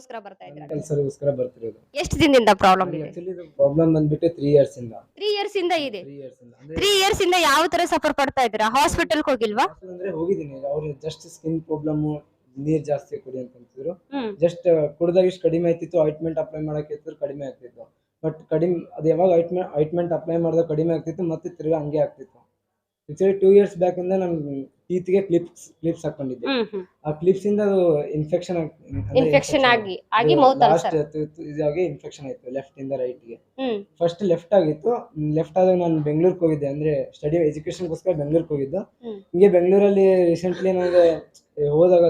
ಗೋಸ್ಕರ ಬರ್ತಾ ಇದ್ದೀರಾ? ಕೆಲಸಗೋಸ್ಕರ ಬರ್ತಿರೋದು. ಎಷ್ಟು ದಿನದಿಂದ ಪ್ರಾಬ್ಲಮ್ ಇದೆ? ಆಕ್ಚುಲಿ ಇದು ಪ್ರಾಬ್ಲಮ್ ಬಂದ್ಬಿಟ್ಟು 3 ಇಯರ್ಸ್ ಇಂದ. 3 ಇಯರ್ಸ್ ಇಂದ ಇದೆ. 3 ಇಯರ್ಸ್ ಇಂದ ಅಂದ್ರೆ 3 ಇಯರ್ಸ್ ಇಂದ ಯಾವ ತರ ಸಫರ್ ಪಡ್ತಾ ಇದ್ದೀರಾ? ಹಾಸ್ಪಿಟಲ್ ಹೋಗಿಲ್ವಾ? ಅಂದ್ರೆ ಹೋಗಿದ್ದೀನಿ. ಅವ್ರು ಜಸ್ಟ್ ಸ್ಕಿನ್ ಪ್ರಾಬ್ಲಮ್, ನೀರ್ ಜಾಸ್ತಿ ಕುಡಿ ಅಂತ ಅಂತಿದ್ರು. ಹ್ಮ್ ಜಸ್ಟ್ ಕುಡ್ದಾಗ ಇಷ್ಟು ಕಡಿಮೆ ಆಯ್ತಿತ್ತು, ಆಯಿಂಟ್ಮೆಂಟ್ ಅಪ್ಲೈ ಮಾಡಕ್ಕೆ ಇತ್ತು, ಕಡಿಮೆ ಆಗ್ತಿತ್ತು. ಬಟ್ ಕಡಿಮೆ ಅದು ಯಾವಾಗ ಆಯಿಂಟ್ಮೆಂಟ್ ಅಪ್ಲೈ ಮಾಡಿದಾಗ ಕಡಿಮೆ ಆಗ್ತಿತ್ತು, ಮತ್ತೆ ತಿರ್ಗಾ ಹಂಗೆ ಆಗ್ತಿತ್ತು. ಆಕ್ಚುಲಿ 2 ಇಯರ್ಸ್ ಬ್ಯಾಕ್ ಇಂದ ನಾನು ಟೀತ್ಗೆ ಕ್ಲಿಪ್ಸ್ ಹಾಕೊಂಡಿದ್ದೆ. ಆ ಕ್ಲಿಪ್ಸ್ ಇಂದ ಅದು ಇನ್ಫೆಕ್ಷನ್ ಆಗಿ ಮೌತ್ ಲಾಸ್ಟ್ ಇದಾಗಿ ಇನ್ಫೆಕ್ಷನ್ ಆಯ್ತು ಲೆಫ್ಟ್ ಇಂದ ರೈಟ್ ಗೆ. ಫಸ್ಟ್ ಲೆಫ್ಟ್ ಆಗಿತ್ತು. ಲೆಫ್ಟ್ ಆದಾಗ ನಾನು ಬೆಂಗಳೂರಿಗೆ ಹೋಗಿದ್ದೆ, ಅಂದ್ರೆ ಸ್ಟಡಿ ಎಜುಕೇಶನ್ಗೋಸ್ಕರ ಬೆಂಗಳೂರಿಗೆ ಹೋಗಿದ್ದು. ಹಿಂಗೆ ಬೆಂಗಳೂರಲ್ಲಿ ರೀಸೆಂಟ್ಲಿ ನನಗೆ ಹೋದಾಗ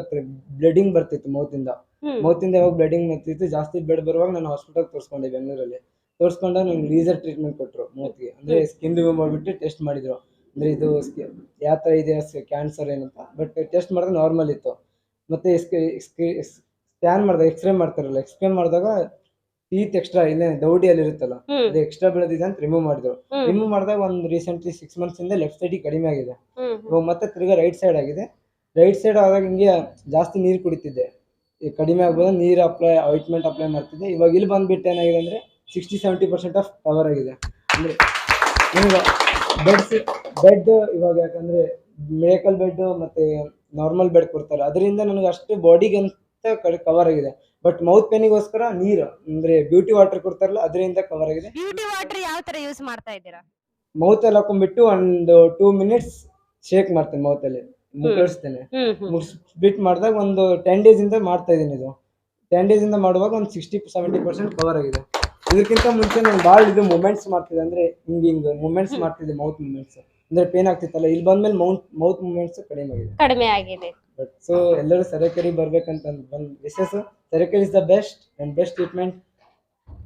ಬ್ಲಡಿಂಗ್ ಬರ್ತಿತ್ತು ಮೌತಿಂದ ಯಾವಾಗ ಬ್ಲಡಿಂಗ್ ಬರ್ತಿತ್ತು, ಜಾಸ್ತಿ ಬ್ಲಡ್ ಬರುವಾಗ ನಾನು ಹಾಸ್ಪಿಟಲ್ ತೋರಿಸ್ಕೊಂಡೆ ಬೆಂಗಳೂರಲ್ಲಿ. ತೋರಿಸ್ಕೊಂಡಾಗ ನಂಗೆ ಲೇಸರ್ ಟ್ರೀಟ್ಮೆಂಟ್ ಕೊಟ್ಟರು ಮೌತ್ಗೆ. ಅಂದ್ರೆ ಸ್ಕಿನ್ ರಿಮೂವ್ ಮಾಡಿಬಿಟ್ಟು ಟೆಸ್ಟ್ ಮಾಡಿದ್ರು, ಅಂದ್ರೆ ಇದು ಯಾವ ಥರ ಇದೆ ಕ್ಯಾನ್ಸರ್ ಏನಂತ. ಬಟ್ ಟೆಸ್ಟ್ ಮಾಡಿದ್ರೆ ನಾರ್ಮಲ್ ಇತ್ತು. ಮತ್ತೆ ಸ್ಕ್ಯಾನ್ ಮಾಡಿದಾಗ ಎಕ್ಸ್ರೇ ಮಾಡ್ತಾರಲ್ಲ, ಎಕ್ಸ್ರೇ ಮಾಡಿದಾಗ ಟೀತ್ ಎಕ್ಸ್ಟ್ರಾ ಇಲ್ಲೇ ದೌಡಿಯಲ್ಲಿ ಇರುತ್ತಲ್ಲ, ಅದು ಎಕ್ಸ್ಟ್ರಾ ಬೆಳೆದಿದೆ ಅಂತ ರಿಮೂವ್ ಮಾಡಿದ್ರು. ರಿಮೂವ್ ಮಾಡಿದಾಗ ಒಂದು ರೀಸೆಂಟ್ಲಿ 6 months ಇಂದ ಲೆಫ್ಟ್ ಸೈಡ್ ಕಡಿಮೆ ಆಗಿದೆ. ಇವಾಗ ಮತ್ತೆ ತಿರ್ಗಾ ರೈಟ್ ಸೈಡ್ ಆಗಿದೆ. ರೈಟ್ ಸೈಡ್ ಆದಾಗ ಹಿಂಗೆ ಜಾಸ್ತಿ ನೀರು ಕುಡಿತಿದ್ದೆ, ಈಗ ಕಡಿಮೆ ಆಗ್ಬೋದು, ನೀರು ಆಯಿಂಟ್ಮೆಂಟ್ ಅಪ್ಲೈ ಮಾಡ್ತಿದ್ದೆ. ಇವಾಗ ಇಲ್ಲಿ ಬಂದ್ಬಿಟ್ಟು ಏನಾಗಿದೆ ಅಂದರೆ 60-70% ಆಫ್ ಕವರ್ ಆಗಿದೆ. ಅಂದರೆ ನಿಮಗೆ ಬೆಡ್ ಇವಾಗ ಯಾಕಂದರೆ ಮಿರಾಕಲ್ ಬೆಡ್ ಮತ್ತು ನಾರ್ಮಲ್ ಬೆಡ್ ಕೊಡ್ತಾರೆ, ಅದರಿಂದ ನನಗೆ ಅಷ್ಟು ಬಾಡಿಗೆ ಅಂತ ಕವರ್ ಆಗಿದೆ. ಬಟ್ ಮೌತ್ ಪೇನಿಗೋಸ್ಕರ ನೀರು ಅಂದರೆ ಬ್ಯೂಟಿ ವಾಟರ್ ಕೊಡ್ತಾರಲ್ಲ, ಅದರಿಂದ ಕವರ್ ಆಗಿದೆ. ಬ್ಯೂಟಿ ವಾಟರ್ ಯಾವ ತರ ಯೂಸ್ ಮಾಡ್ತಾ ಇದ್ದೀರಾ? ಮೌತಲ್ಲಿ ಹಾಕೊಂಡ್ಬಿಟ್ಟು ಒಂದು 2 minutes ಶೇಕ್ ಮಾಡ್ತೇನೆ, ಮೌತಲ್ಲಿ ಮುಕ್ಕಳಿಸ್ತೇನೆ. ಮುಗಿಸ್ಬಿಟ್ಟು ಮಾಡಿದಾಗ ಒಂದು 10 days ಇಂದ ಮಾಡ್ತಾ ಇದ್ದೀನಿ. ಇದು 10 days ಇಂದ ಮಾಡುವಾಗ ಒಂದು 60-70% ಕವರ್ ಆಗಿದೆ. ಇದಕ್ಕಿಂತ ಮುಂಚೆ ನಾನು ಭಾಳ ಇದು ಮೂಮೆಂಟ್ಸ್ ಮಾಡ್ತಿದ್ದೆ, ಅಂದರೆ ಹಿಂಗೆ ಮೂಮೆಂಟ್ಸ್ ಮಾಡ್ತಿದ್ದೆ, ಮೌತ್ ಮೂಮೆಂಟ್ಸ್ ಅಂದರೆ ಪೇನ್ ಆಗ್ತಿತ್ತಲ್ಲ. ಇಲ್ಲಿ ಬಂದ್ಮೇಲೆ ಮೌತ್ ಮೂಮೆಂಟ್ಸ್ ಕಡಿಮೆ ಆಗಿದೆ. ಬಟ್ ಸೊ ಎಲ್ಲರೂ ಸರಕಾರಿ ಬರ್ಬೇಕಂತ ಒಂದು ವಿಶೇಷ. ಸರಕಾರಿ is the best treatment.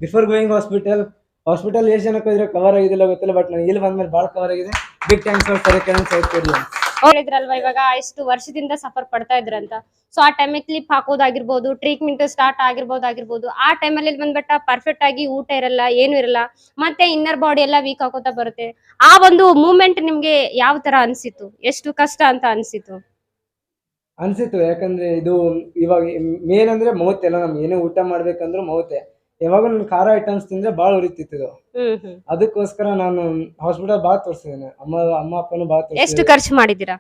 Before going hospital ಎಷ್ಟು ಜನಕ್ಕೆ ಹೋದ್ರೆ ಕವರ್ ಆಗಿದಿಲ್ಲ ಗೊತ್ತಿಲ್ಲ, ಬಟ್ ನಾನು ಇಲ್ಲಿ ಬಂದ್ಮೇಲೆ ಭಾಳ ಕವರ್ ಆಗಿದೆ. ಬಿಗ್ ಥ್ಯಾಂಕ್ಸ್ ಫಾರ್ ಸರಕಾರಿ ಅಂಡ್ ಸೌತ್ ಕೊರಿಯಾ. ಹೇಳಿದ್ರಲ್ವಾ ಇವಾಗ ಎಷ್ಟು ವರ್ಷದಿಂದ ಸಫರ್ ಪಡ್ತಾ ಇದ್ರಂತ. ಸೊ ಆ ಟೈಮಿಗೆ ಕ್ಲಿಪ್ ಹಾಕೋದಾಗಿರ್ಬೋದು, ಟ್ರೀಟ್ಮೆಂಟ್ ಸ್ಟಾರ್ಟ್ ಆಗಿರ್ಬೋದು, ಆ ಟೈಮಲ್ಲಿ ಬಂದ್ಬಿಟ್ಟ ಪರ್ಫೆಕ್ಟ್ ಆಗಿ ಊಟ ಇರಲ್ಲ, ಏನು ಇರಲ್ಲ, ಮತ್ತೆ ಇನ್ನರ್ ಬಾಡಿ ಎಲ್ಲ ವೀಕ್ ಆಗೋತಾ ಬರುತ್ತೆ. ಆ ಒಂದು ಮೂಮೆಂಟ್ ನಿಮ್ಗೆ ಯಾವ ತರ ಅನ್ಸಿತ್ತು? ಎಷ್ಟು ಕಷ್ಟ ಅಂತ ಅನ್ಸಿತ್ತು? ಯಾಕಂದ್ರೆ ಇದು ಇವಾಗ ಮೇನ್ ಅಂದ್ರೆ ಮೌತ್ ಎಲ್ಲ. ನಮ್ಗೆ ಏನೇ ಊಟ ಮಾಡ್ಬೇಕಂದ್ರೆ ಮೌತೆ. ಯಾವಾಗ ನನ್ ಖಾರ ಐಟಮ್ಸ್ ತಿಂದ್ರೆ ಬಾಳ ಉರಿತಿತ್ತು ಇದು. ಅದಕ್ಕೋಸ್ಕರ ನಾನು ಹಾಸ್ಪಿಟಲ್ ಬಾಳ ತೋರಿಸಿದ್ದೇನೆ. ಅಮ್ಮ ಅಪ್ಪನು ಬಾಳ ತೋರಿಸಿದ್ರು. ಎಷ್ಟು ಖರ್ಚು ಮಾಡಿದೀರಾ?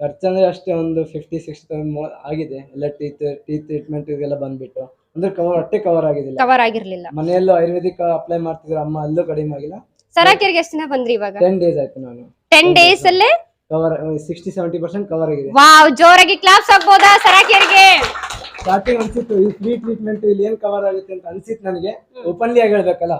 ಖರ್ಚಂದ್ರೆ ಅಷ್ಟೇ ಒಂದು 50-60 ಆಗಿದೆ. ಎಲ್ಲ ಟೀತ್ ಟ್ರೀಟ್ಮೆಂಟ್ ಇದೆಲ್ಲ ಬಂದ್ಬಿಟ್ಟು, ಅಂದ್ರೆ ಹೊಟ್ಟೆ ಕವರ್ ಆಗಿರ್ಲಿಲ್ಲ. ಮನೆಯಲ್ಲೂ ಆಯುರ್ವೇದಿಕ್ ಅಪ್ಲೈ ಮಾಡ್ತಿದ್ರು ಅಮ್ಮ, ಅಲ್ಲೂ ಕಡಿಮೆ ಆಗಿಲ್ಲ. ಸರಾಕೆರಿಗೆ ಎಷ್ಟು ದಿನ ಬಂದ್ರಿ ಇವಾಗ? 10 days ಆಯ್ತು. ನಾನು 10 days ಅಲ್ಲೇ ಕವರ್ 60-70% ಕವರ್ ಆಗಿದೆ. ವಾವ್, ಜೋರಾಗಿ ಕ್ಲಾಪ್ಸ್ ಹಾಕ್ಬೋದಾ ಸರಾಕೆರಿಗೆ? ಸ್ಟಾರ್ಟಿಂಗ್ ಅನ್ಸಿತ್ತು ಈ ಫ್ರೀ ಟ್ರೀಟ್ಮೆಂಟ್ ಇಲ್ಲಿ ಏನ್ ಕವರ್ ಆಗುತ್ತೆ ಅಂತ ಅನ್ಸಿತ್ತು ನನಗೆ. ಓಪನ್ಲಿ ಆಗಿ ಹೇಳ್ಬೇಕಲ್ಲ,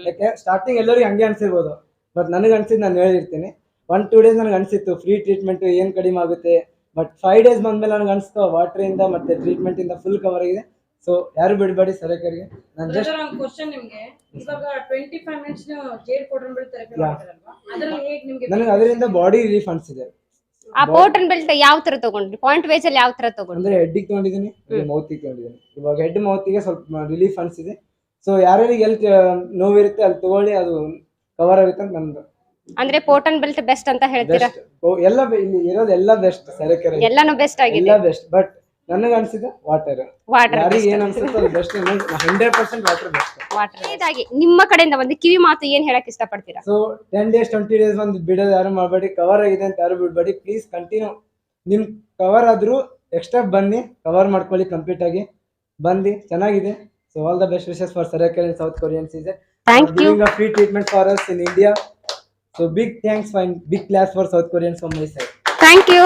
ಯಾಕೆ ಸ್ಟಾರ್ಟಿಂಗ್ ಎಲ್ಲರಿಗೂ ಹಂಗೆ ಅನ್ಸಿರ್ಬೋದು, ಬಟ್ ನನಗೆ ಅನ್ಸಿದ್ದು ನಾನು ಹೇಳಿರ್ತೀನಿ. 1-2 days ನನಗೆ ಅನ್ಸಿತ್ತು ಫ್ರೀ ಟ್ರೀಟ್ಮೆಂಟ್ ಏನ್ ಕಡಿಮೆ ಆಗುತ್ತೆ. ಬಟ್ 5 days ಬಂದ್ಮೇಲೆ ನನಗೆ ಅನ್ಸ್ತು ವಾಟರ್ ಇಂದ ಮತ್ತೆ ಟ್ರೀಟ್ಮೆಂಟ್ ಇಂದ ಫುಲ್ ಕವರ್ ಆಗಿದೆ. ಸೊ ಯಾರು ಬಿಡಬೇಡಿ ಸರಕಾರಿಗೆ. ನಾನು ಜಸ್ಟ್ ಕ್ವಶನ್ ನಿಮಗೆ, ಇವಾಗ 25 minutes jade powder belt therapy ಮಾಡ್ತಾರಲ್ವಾ, ಅದರಲ್ಲಿ ಹೇಗೆ ನಿಮಗೆ ನನಗೆ ಅದರಿಂದ ಬಾಡಿ ರಿಲೀಫ್ ಅನ್ಸಿದೆ. ಆ ಪೌಡರ್ ಬೆಲ್ಟ್ ಯಾವ ತರ ತಗೊಂಡ್ರಿ? ಪಾಯಿಂಟ್ ವೇಜ್ ಅಲ್ಲಿ ಯಾವ ತರ ತಗೊಂಡ್ರಿ? ಅಂದ್ರೆ ಹೆಡ್ಡಿಗೆ ತಗೊಂಡಿದ್ದೀನಿ, ಮೌತಿಗೆ ತಗೊಂಡಿದ್ದೀನಿ. ಇವಾಗ ಹೆಡ್ ಮೌತಿಗೆ ಸ್ವಲ್ಪ ರಿಲೀಫ್ ಅನ್ಸಿದೆ. ಸೊ ಯಾರ್ಯಾರಿಗೆ ಎಲ್ಲಿ ನೋವಿರುತ್ತೆ ಅಲ್ಲಿ ತಗೊಳ್ಳಿ, ಅದು ಕವರ್ ಆಗುತ್ತೆ ಅಂತ ನಂದು. ಅಂದ್ರೆ ಪೋಟನ್ ಬೆಲ್ಟ್ ಬೆಸ್ಟ್ ಅಂತ ಹೇಳ್ತೀರಾ? ಎಲ್ಲ ಇಲ್ಲಿ ಇರೋದು ಎಲ್ಲ ಬೆಸ್ಟ್, ಸರಕಾರಿ ಎಲ್ಲಾನು ಬೆಸ್ಟ್ ಆಗಿದೆ, ಎಲ್ಲ ಬೆಸ್ಟ್. ಬಟ್ ನನಗೆ ಅನ್ಸಿದೆ ವಾಟರ್. ಯಾರಿಗೆ ಏನ್ ಅನ್ಸುತ್ತೆ ಅದು ಬೆಸ್ಟ್. 100% water best. ಇದಾಗಿ ನಿಮ್ಮ ಕಡೆಯಿಂದ ಒಂದು ಕಿವಿ ಮಾತು ಏನ್ ಹೇಳಕ್ ಇಷ್ಟಪಡ್ತೀರಾ? ಸೊ 10 days 20 days ಒಂದು ಬಿಡೋದು ಯಾರು ಮಾಡಬೇಡಿ. ಕವರ್ ಆಗಿದೆ ಅಂತ ಯಾರು ಬಿಡಬೇಡಿ, ಪ್ಲೀಸ್ ಕಂಟಿನ್ಯೂ. ನಿಮ್ ಕವರ್ ಆದ್ರೂ ಎಕ್ಸ್ಟ್ರಾ ಬನ್ನಿ, ಕವರ್ ಮಾಡ್ಕೊಳ್ಳಿ, ಕಂಪ್ಲೀಟ್ ಆಗಿ ಬಂದಿ, ಚೆನ್ನಾಗಿದೆ. So all the best wishes for ಸರಕಾರಿ and south Korean season. Thank you. a free treatment for us in India. So big thanks and big claps for South Koreans from my side. Thank you.